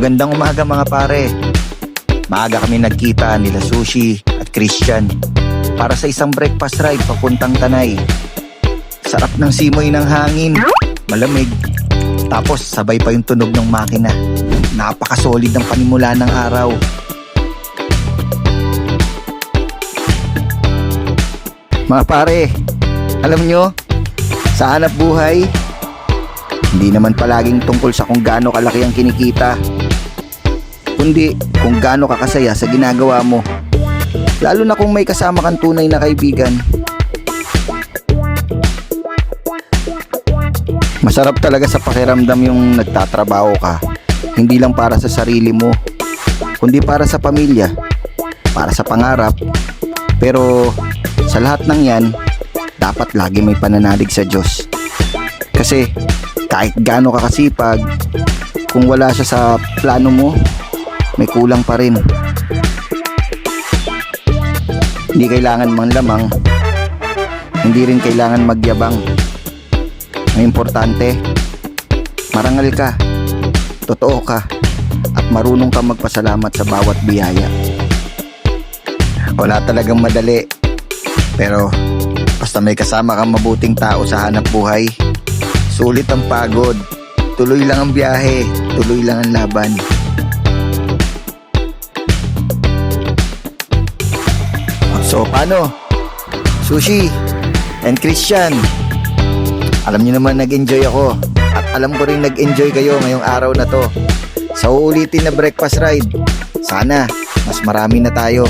Magandang umaga mga pare. Maaga kami nagkita nila Sushi at Christian para sa isang breakfast ride papuntang Tanay. Sarap ng simoy ng hangin, malamig, tapos sabay pa yung tunog ng makina. Napakasolid ng panimula ng araw. Mga pare, alam nyo, sa hanap buhay, hindi naman palaging tungkol sa kung gaano kalaki ang kinikita, kundi kung gaano ka kasaya sa ginagawa mo. Lalo na kung may kasama kang tunay na kaibigan. Masarap talaga sa pakiramdam yung nagtatrabaho ka, hindi lang para sa sarili mo, kundi para sa pamilya, para sa pangarap. Pero sa lahat ng yan, dapat lagi may pananalig sa Diyos. Kasi kahit gaano ka kasipag, kung wala siya sa plano mo, may kulang pa rin. Hindi kailangan manglamang, hindi rin kailangan magyabang. Ang importante, marangal ka, totoo ka, at marunong ka magpasalamat sa bawat biyaya. Wala talagang madali, pero basta may kasama kang mabuting tao sa hanap buhay, sulit ang pagod, tuloy lang ang biyahe, tuloy lang ang laban. So paano? Sushi and Christian, alam niyo naman nag-enjoy ako, at alam ko rin nag-enjoy kayo ngayong araw na to. Sa uulitin na breakfast ride, sana mas marami na tayo.